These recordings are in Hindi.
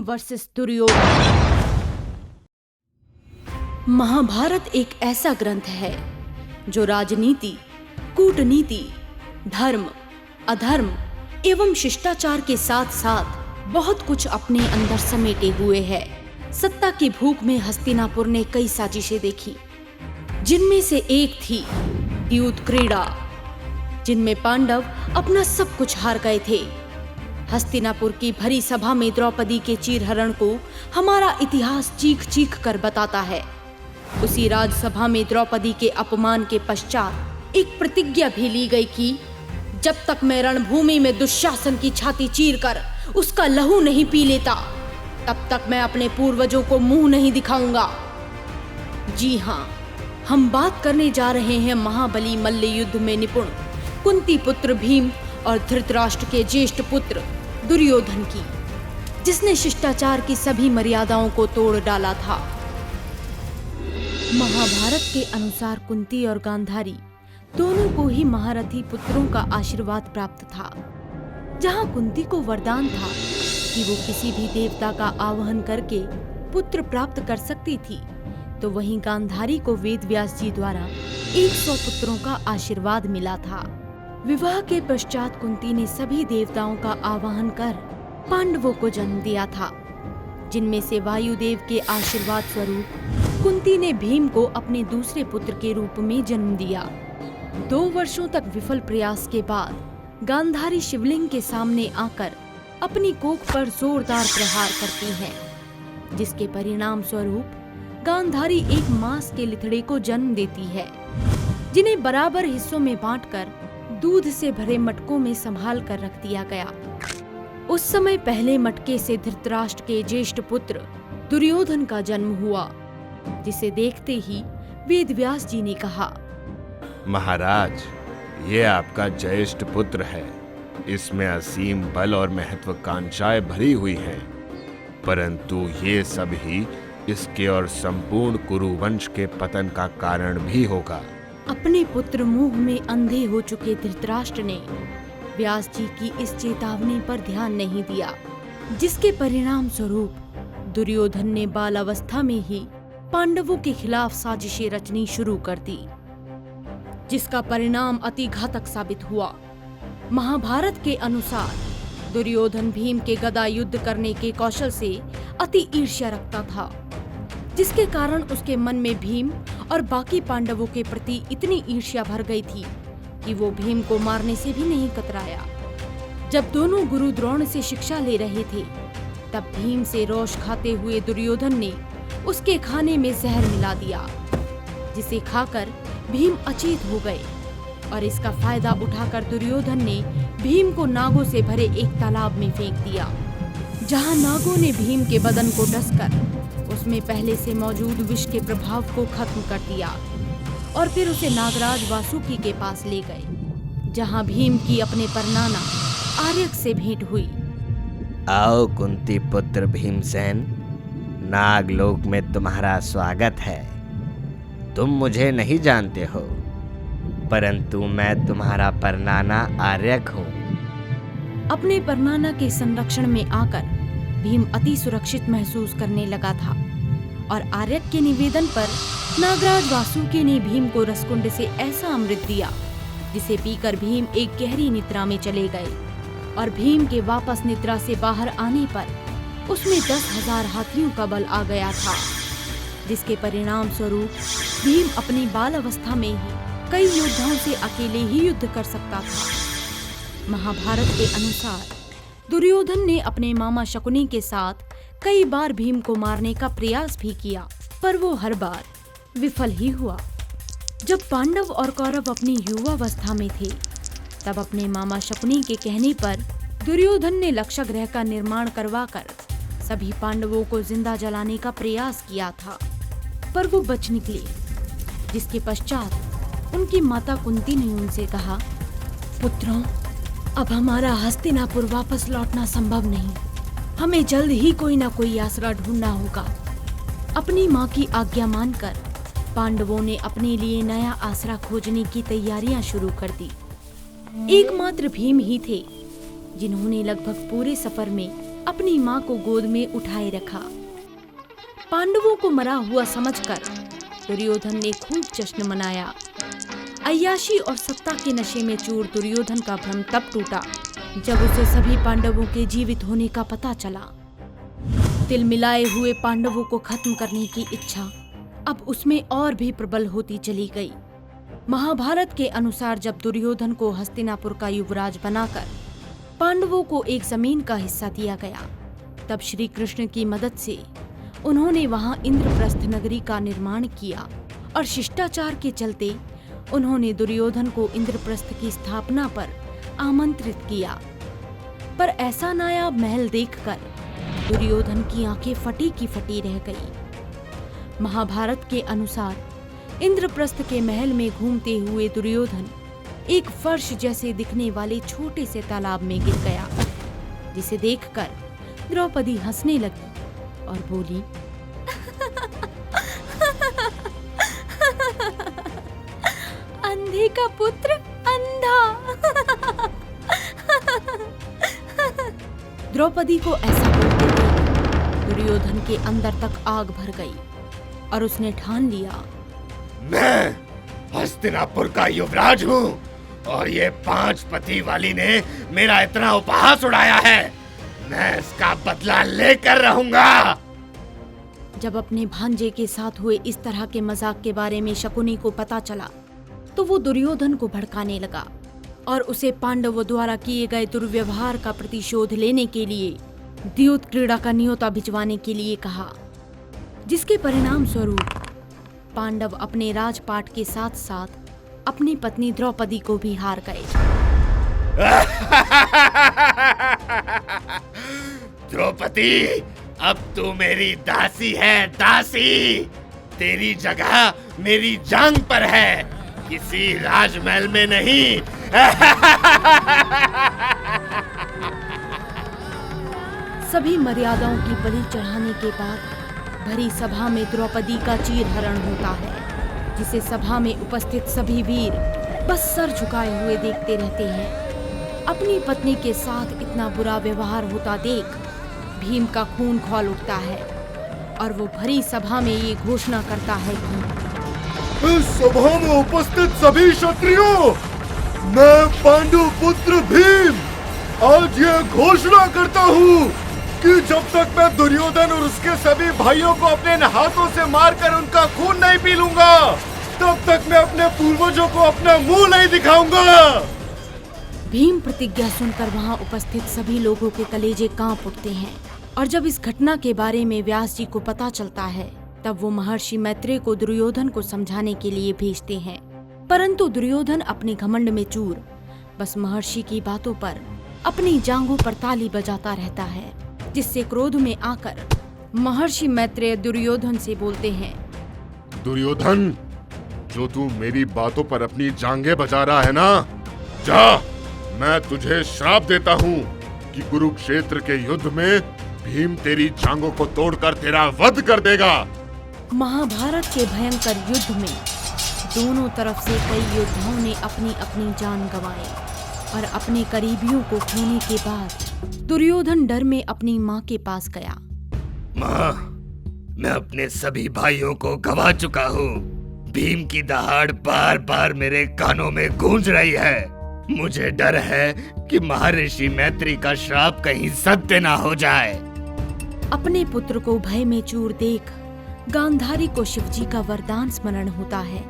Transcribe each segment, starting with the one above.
वर्सेस दुर्योधन। महाभारत एक ऐसा ग्रंथ है जो राजनीति, कूटनीति, धर्म, अधर्म एवं शिष्टाचार के साथ साथ बहुत कुछ अपने अंदर समेटे हुए है। सत्ता की भूख में हस्तिनापुर ने कई साजिशें देखी, जिनमें से एक थी द्यूत क्रीड़ा, जिनमें पांडव अपना सब कुछ हार गए थे। हस्तिनापुर की भरी सभा में द्रौपदी के चीरहरण को हमारा इतिहास चीख चीख कर बताता है। उसी राजसभा में द्रौपदी के अपमान के पश्चात एक प्रतिज्ञा भी ली गई कि जब तक मैं रणभूमि में दुशासन की छाती चीरकर उसका लहू नहीं पी लेता, तब तक मैं अपने पूर्वजों को मुंह नहीं दिखाऊंगा। जी हाँ, हम बात करने जा रहे हैं महाबली मल्ल युद्ध में निपुण कुंती पुत्र भीम और धृतराष्ट्र के ज्येष्ठ पुत्र दुर्योधन की, जिसने शिष्टाचार की सभी मर्यादाओं को तोड़ डाला था। महाभारत के अनुसार कुंती और गांधारी दोनों को ही महारथी पुत्रों का आशीर्वाद प्राप्त था। जहां कुंती को वरदान था कि वो किसी भी देवता का आवाहन करके पुत्र प्राप्त कर सकती थी, तो वहीं गांधारी को वेद व्यास जी द्वारा 100 पुत्रों का आशीर्वाद मिला था। विवाह के पश्चात कुंती ने सभी देवताओं का आवाहन कर पांडवों को जन्म दिया था, जिनमें से वायुदेव के आशीर्वाद स्वरूप कुंती ने भीम को अपने दूसरे पुत्र के रूप में जन्म दिया। 2 वर्षों तक विफल प्रयास के बाद गांधारी शिवलिंग के सामने आकर अपनी कोख पर जोरदार प्रहार करती हैं, जिसके परिणाम स्वरूप गांधारी एक मांस के लिथड़े को जन्म देती है, जिन्हें बराबर हिस्सों में बांटकर दूध से भरे मटकों में संभाल कर रख दिया गया। उस समय पहले मटके से धृतराष्ट्र के ज्येष्ठ पुत्र दुर्योधन का जन्म हुआ, जिसे देखते ही वेद व्यास जी ने कहा, महाराज, ये आपका ज्येष्ठ पुत्र है। इसमें असीम बल और महत्वाकांक्षाएं भरी हुई हैं, परंतु ये सब ही इसके और संपूर्ण कुरुवंश के पतन का कारण भी होगा। अपने पुत्र मोह में अंधे हो चुके धृतराष्ट्र ने व्यास जी की इस चेतावनी पर ध्यान नहीं दिया, जिसके परिणाम स्वरूप दुर्योधन ने बालावस्था में ही पांडवों के खिलाफ साजिशें रचनी शुरू कर दी, जिसका परिणाम अति घातक साबित हुआ। महाभारत के अनुसार दुर्योधन भीम के गदा युद्ध करने के कौशल से अति ईर्ष्या रखता था, जिसके कारण उसके मन में भीम और बाकी पांडवों के प्रति इतनी ईर्ष्या भर गई थी कि वो भीम को मारने से भी नहीं कतराया। जब दोनों गुरु द्रोण से शिक्षा ले रहे थे, तब भीम से रोष खाते हुए दुर्योधन ने उसके खाने में जहर मिला दिया, जिसे खाकर भीम अचेत हो गए और इसका फायदा उठाकर दुर्योधन ने भीम को नागों से भरे एक तालाब में फेंक दिया, जहां नागों ने भीम के बदन को डसकर उसमें पहले से मौजूद विष के प्रभाव को खत्म कर दिया और फिर उसे नागराज वासुकी के पास ले गए, जहां भीम की अपने परनाना आर्यक से भेंट हुई। आओ कुंती पुत्र भीमसेन, नागलोक में तुम्हारा स्वागत है। तुम मुझे नहीं जानते हो, परंतु मैं तुम्हारा परनाना आर्यक हूँ। अपने परनाना के संरक्षण में आकर भीम अति सुरक्षित महसूस करने लगा था और आर्यक के निवेदन पर नागराज वासुकी ने भीम को रसकुंड से ऐसा अमृत दिया, जिसे पीकर भीम एक गहरी निद्रा में चले गए और भीम के वापस निद्रा से बाहर आने पर उसमें 10,000 हाथियों का बल आ गया था, जिसके परिणाम स्वरूप भीम अपनी बाल अवस्था में ही कई योद्धाओं से अकेले ही युद्ध कर सकता था। महाभारत के अनुसार दुर्योधन ने अपने मामा शकुनी के साथ कई बार भीम को मारने का प्रयास भी किया, पर वो हर बार विफल ही हुआ। जब पांडव और कौरव अपनी युवावस्था में थे, तब अपने मामा शकुनी के कहने पर दुर्योधन ने लक्षागृह का निर्माण करवाकर सभी पांडवों को जिंदा जलाने का प्रयास किया था, पर वो बच निकले, जिसके पश्चात उनकी माता कुंती ने उनसे कहा, पुत्रों, अब हमारा हस्तिनापुर वापस लौटना संभव नहीं, हमें जल्द ही कोई ना कोई आसरा ढूंढना होगा। अपनी माँ की आज्ञा मानकर पांडवों ने अपने लिए नया आसरा खोजने की तैयारियां शुरू कर दी। एकमात्र भीम ही थे जिन्होंने लगभग पूरे सफर में अपनी माँ को गोद में उठाए रखा। पांडवों को मरा हुआ समझकर दुर्योधन ने खूब जश्न मनाया। अय्याशी और सत्ता के नशे में चूर दुर्योधन का भ्रम तब टूटा जब उसे सभी पांडवों के जीवित होने का पता चला। तिलमिलाए हुए पांडवों को खत्म करने की इच्छा अब उसमें और भी प्रबल होती चली गई। महाभारत के अनुसार जब दुर्योधन को हस्तिनापुर का युवराज बनाकर पांडवों को एक जमीन का हिस्सा दिया गया, तब श्री कृष्ण की मदद से उन्होंने वहां इंद्रप्रस्थ नगरी का निर्माण किया और शिष्टाचार के चलते उन्होंने दुर्योधन को इंद्रप्रस्थ की स्थापना पर आमंत्रित किया। पर ऐसा नायाब महल देखकर दुर्योधन की आंखें फटी की फटी रह गई। महाभारत के अनुसार इंद्रप्रस्थ के महल में घूमते हुए दुर्योधन एक फर्श जैसे दिखने वाले छोटे से तालाब में गिर गया, जिसे देखकर द्रौपदी हंसने लगी और बोली, अंधे का पुत्र अंधा। द्रौपदी को ऐसा बोलते देख दुर्योधन के अंदर तक आग भर गई और उसने ठान लिया, मैं हस्तिनापुर का युवराज हूँ और ये 5 पति वाली ने मेरा इतना उपहास उड़ाया है, मैं इसका बदला लेकर रहूंगा। जब अपने भांजे के साथ हुए इस तरह के मजाक के बारे में शकुनी को पता चला तो वो दुर्योधन को भड़काने लगा और उसे पांडवों द्वारा किए गए दुर्व्यवहार का प्रतिशोध लेने के लिए द्यूत क्रीड़ा का न्योता भिजवाने के लिए कहा, जिसके परिणाम स्वरूप पांडव अपने राजपाट के साथ साथ अपनी पत्नी द्रौपदी को भी हार गए। द्रौपदी, अब तू मेरी दासी है, दासी। तेरी जगह मेरी जांग पर है, किसी राजमहल में नहीं। सभी मर्यादाओं की बलि चढ़ाने के बाद भरी सभा में द्रौपदी का चीरहरण होता है, जिसे सभा में उपस्थित सभी वीर बस सर झुकाए हुए देखते रहते हैं। अपनी पत्नी के साथ इतना बुरा व्यवहार होता देख भीम का खून खौल उठता है और वो भरी सभा में ये घोषणा करता है कि इस सभा में उपस्थित सभी क्षत्रियों, मैं पांडु पुत्र भीम आज ये घोषणा करता हूँ कि जब तक मैं दुर्योधन और उसके सभी भाइयों को अपने हाथों से मारकर उनका खून नहीं पी लूंगा, तब तक मैं अपने पूर्वजों को अपना मुंह नहीं दिखाऊंगा। भीम प्रतिज्ञा सुनकर वहां उपस्थित सभी लोगों के कलेजे कांप उठते हैं और जब इस घटना के बारे में व्यास जी को पता चलता है तब वो महर्षि मैत्रेय को दुर्योधन को समझाने के लिए भेजते हैं, परंतु दुर्योधन अपने घमंड में चूर बस महर्षि की बातों पर अपनी जांघों पर ताली बजाता रहता है, जिससे क्रोध में आकर महर्षि मैत्रेय दुर्योधन से बोलते हैं, दुर्योधन, जो तू मेरी बातों पर अपनी जांघें बजा रहा है ना, जा, मैं तुझे श्राप देता हूँ कि कुरुक्षेत्र के युद्ध में भीम तेरी जांघों को तोड़कर तेरा वध कर देगा। महाभारत के भयंकर युद्ध में दोनों तरफ से कई योद्धाओं ने अपनी अपनी जान गंवाई और अपने करीबियों को खोने के बाद दुर्योधन डर में अपनी माँ के पास गया। माँ, मैं अपने सभी भाइयों को गवा चुका हूँ। भीम की दहाड़ बार बार मेरे कानों में गूंज रही है। मुझे डर है कि महर्षि मैत्री का श्राप कहीं सत्य ना हो जाए। अपने पुत्र को भय में चूर देख गांधारी को शिवजी का वरदान स्मरण होता है।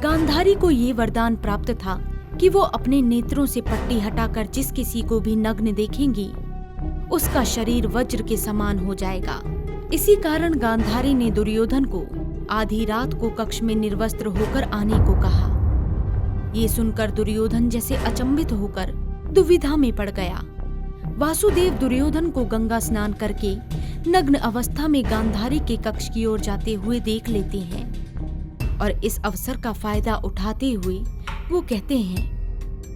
गांधारी को ये वरदान प्राप्त था कि वो अपने नेत्रों से पट्टी हटाकर जिस किसी को भी नग्न देखेंगी उसका शरीर वज्र के समान हो जाएगा। इसी कारण गांधारी ने दुर्योधन को आधी रात को कक्ष में निर्वस्त्र होकर आने को कहा। ये सुनकर दुर्योधन जैसे अचंभित होकर दुविधा में पड़ गया। वासुदेव दुर्योधन को गंगा स्नान करके नग्न अवस्था में गांधारी के कक्ष की ओर जाते हुए देख लेते हैं और इस अवसर का फायदा उठाते हुए वो कहते हैं,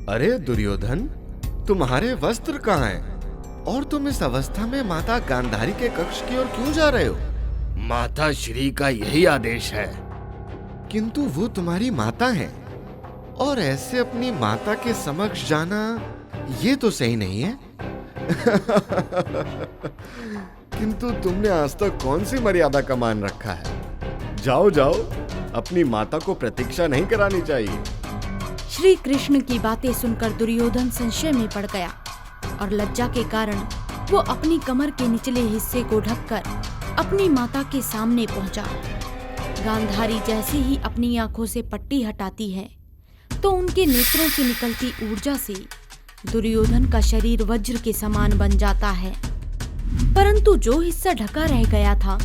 अरे दुर्योधन, तुम्हारे वस्त्र कहाँ हैं? और तुम इस अवस्था में माता गांधारी के कक्ष की ओर क्यों जा रहे हो? माता श्री का यही आदेश है। किंतु वो तुम्हारी माता हैं और ऐसे अपनी माता के समक्ष जाना ये तो सही नहीं है। किंतु तुमने आज तक कौन सी मर्यादा का मान रखा है? जाओ जाओ, अपनी माता को प्रतीक्षा नहीं करानी चाहिए। श्री कृष्ण की बातें सुनकर दुर्योधन संशय में पड़ गया और लज्जा के कारण वो अपनी कमर के निचले हिस्से को ढककर अपनी माता के सामने पहुंचा। गांधारी जैसे ही अपनी आंखों से पट्टी हटाती है तो उनके नेत्रों से निकलती ऊर्जा से दुर्योधन का शरीर वज्र के समान बन जाता है, परंतु जो हिस्सा ढका रह गया था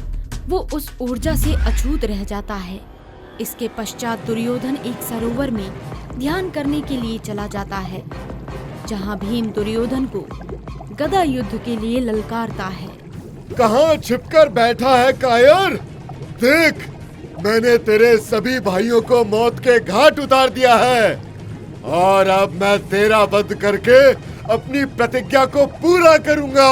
वो उस ऊर्जा से अछूत रह जाता है। इसके पश्चात दुर्योधन एक सरोवर में ध्यान करने के लिए चला जाता है, जहां भीम दुर्योधन को गदा युद्ध के लिए ललकारता है। कहाँ छिपकर बैठा है कायर? देख, मैंने तेरे सभी भाइयों को मौत के घाट उतार दिया है और अब मैं तेरा वध करके अपनी प्रतिज्ञा को पूरा करूंगा।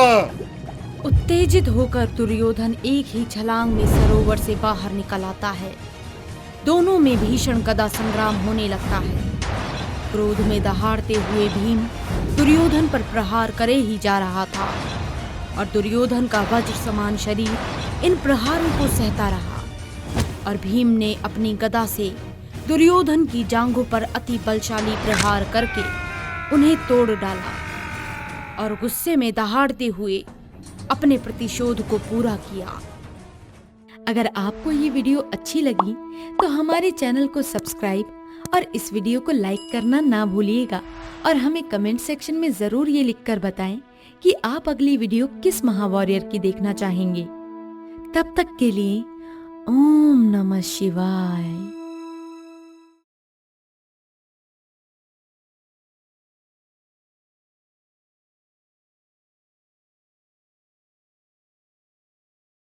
उत्तेजित होकर दुर्योधन एक ही छलांग में सरोवर से बाहर निकल आता है। दोनों में भीषण गदा संग्राम होने लगता है। क्रोध में दहाड़ते हुए भीम दुर्योधन पर प्रहार करे ही जा रहा था और दुर्योधन का वज्र समान शरीर इन प्रहारों को सहता रहा और भीम ने अपनी गदा से दुर्योधन की जांघों पर अति बलशाली प्रहार करके उन्हें तोड़ डाला और गुस्से में दहाड़ते हुए अपने प्रतिशोध को पूरा किया। अगर आपको ये वीडियो अच्छी लगी तो हमारे चैनल को सब्सक्राइब और इस वीडियो को लाइक करना ना भूलिएगा और हमें कमेंट सेक्शन में जरूर ये लिखकर बताएं कि आप अगली वीडियो किस महावॉरियर की देखना चाहेंगे। तब तक के लिए ओम नमः शिवाय।